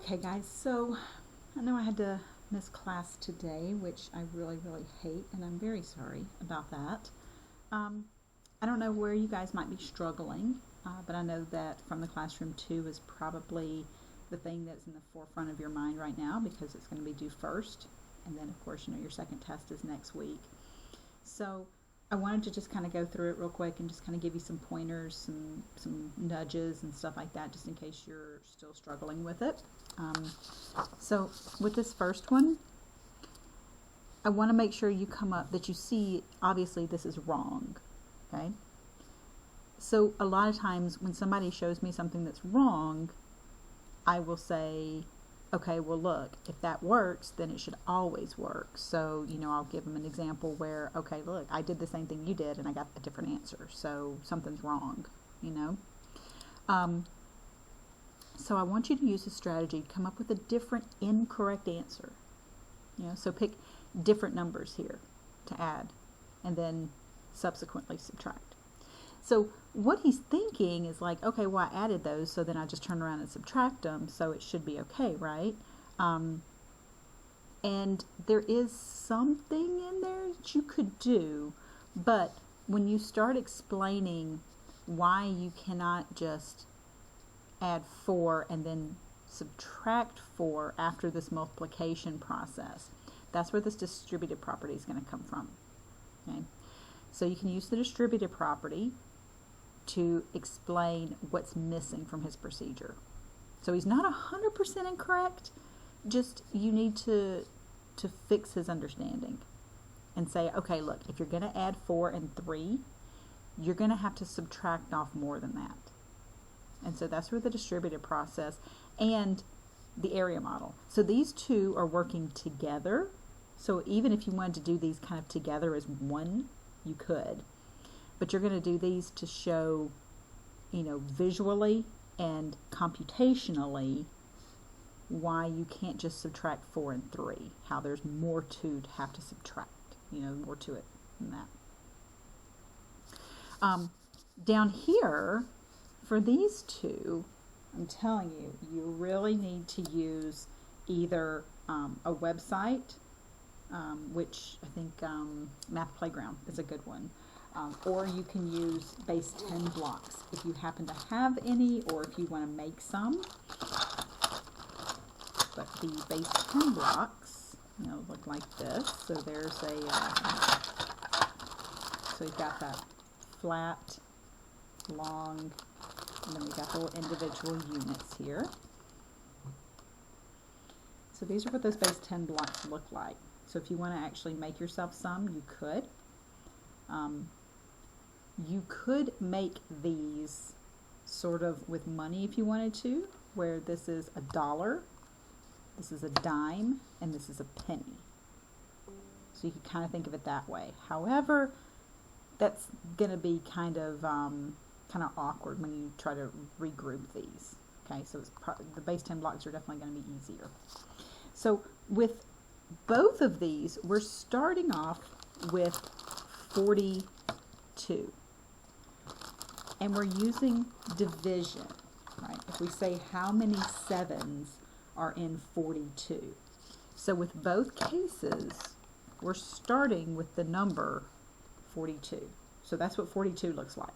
Okay guys, so I know I had to miss class today, which I really hate, and I'm very sorry about that. I don't know where you guys might be struggling, but I know that From the Classroom 2 is probably the thing that's in the forefront of your mind right now because it's going to be due first, and then of course your second test is next week. So I wanted to just kind of go through it real quick and just kind of give you some pointers, some nudges and stuff like that, just in case you're still struggling with it. So with this first one, I want to make sure you come up that you see, obviously this is wrong, okay? So a lot of times when somebody shows me something that's wrong, I will say, okay, well look, if that works, then it should always work. So, I'll give them an example where, okay, look, I did the same thing you did and I got a different answer. So something's wrong, So I want you to use a strategy to come up with a different incorrect answer. So pick different numbers here to add and then subsequently subtract. So what he's thinking is like, okay, well I added those, so then I just turn around and subtract them, so it should be okay, right? And there is something in there that you could do, but when you start explaining why you cannot just add 4 and then subtract 4 after this multiplication process, that's where this distributive property is going to come from. Okay? So you can use the distributive property to explain what's missing from his procedure. So he's not 100% incorrect, just you need to fix his understanding and say, okay, look, if you're going to add 4 and 3, you're going to have to subtract off more than that. And so that's where the distributive process and the area model. So these two are working together. So even if you wanted to do these kind of together as one, you could. But you're going to do these to show, visually and computationally why you can't just subtract 4 and 3, how there's more to have to subtract, more to it than that. Down here, for these two, I'm telling you, you really need to use either a website, which I think Math Playground is a good one, or you can use base 10 blocks if you happen to have any, or if you want to make some. But the base 10 blocks, look like this. So there's so you've got that flat, long, and then we've got the little individual units here. So these are what those base 10 blocks look like. So if you want to actually make yourself some, you could. You could make these sort of with money if you wanted to, where this is $1, this is a dime, and this is a penny. So you could kind of think of it that way. However, that's going to be kind of awkward when you try to regroup these. Okay, so the base 10 blocks are definitely going to be easier. So with both of these, we're starting off with 42. And we're using division, right? If we say how many 7s are in 42. So with both cases, we're starting with the number 42. So that's what 42 looks like.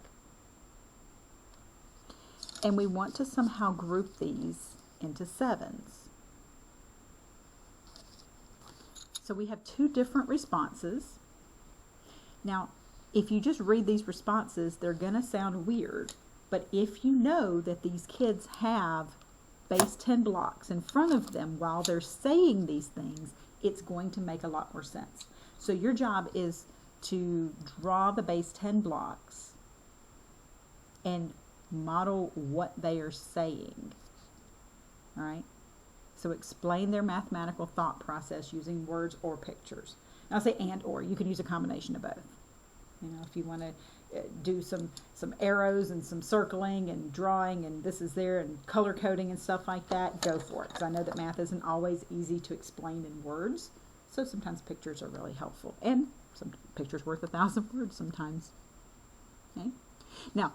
And we want to somehow group these into 7s. So we have two different responses. Now, if you just read these responses, they're going to sound weird. But if you know that these kids have base 10 blocks in front of them while they're saying these things, it's going to make a lot more sense. So your job is to draw the base 10 blocks and model what they are saying. All right? So explain their mathematical thought process using words or pictures. And I'll say and or. You can use a combination of both. If you want to do some arrows and some circling and drawing and this is there and color coding and stuff like that, go for it. Because I know that math isn't always easy to explain in words. So sometimes pictures are really helpful. And some pictures worth 1,000 words sometimes. Okay? Now,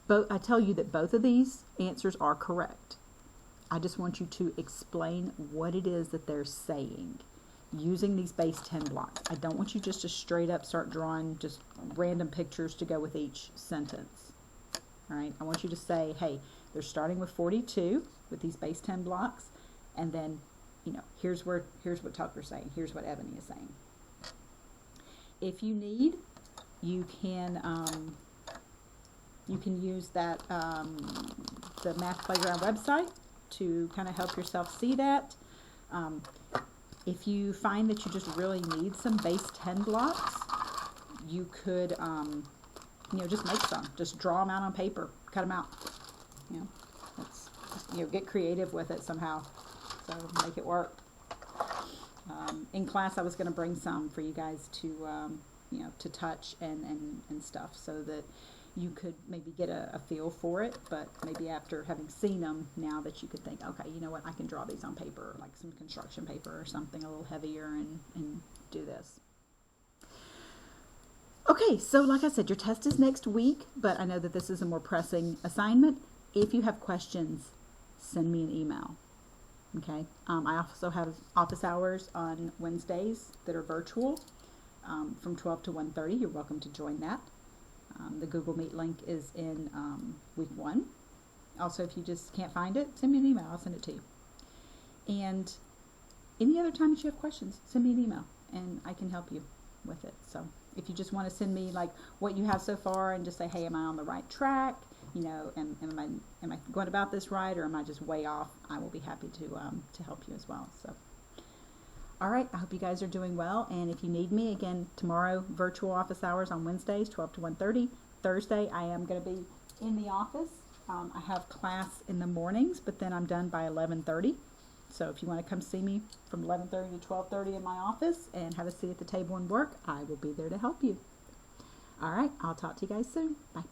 I tell you that both of these answers are correct. I just want you to explain what it is that they're saying using these base 10 blocks. I don't want you just to straight up start drawing just random pictures to go with each sentence. All right, I want you to say, hey, they're starting with 42 with these base 10 blocks, and then, you know, here's what Tucker's saying, here's what Ebony is saying. If you need, you can use that the Math Playground website to kind of help yourself see that. If you find that you just really need some base 10 blocks, you could, you know, just make some. Just draw them out on paper, cut them out. You know, let's just, you know, get creative with it somehow. So make it work. In class, I was going to bring some for you guys to, you know, to touch and stuff, so that you could maybe get a feel for it, but maybe after having seen them, now that you could think, okay, you know what, I can draw these on paper, like some construction paper or something a little heavier, and do this. Okay, so like I said, your test is next week, but I know that this is a more pressing assignment. If you have questions, send me an email. Okay, I also have office hours on Wednesdays that are virtual from 12 to 1:30. You're welcome to join that. The Google Meet link is in week 1. Also, if you just can't find it, send me an email. I'll send it to you. And any other time that you have questions, send me an email, and I can help you with it. So if you just want to send me like what you have so far and just say, hey, am I on the right track? You know, am I going about this right, or am I just way off? I will be happy to help you as well. So, all right, I hope you guys are doing well. And if you need me, again, tomorrow, virtual office hours on Wednesdays, 12 to 1:30. Thursday, I am going to be in the office. I have class in the mornings, but then I'm done by 11:30. So if you want to come see me from 11:30 to 12:30 in my office and have a seat at the table and work, I will be there to help you. All right, I'll talk to you guys soon. Bye.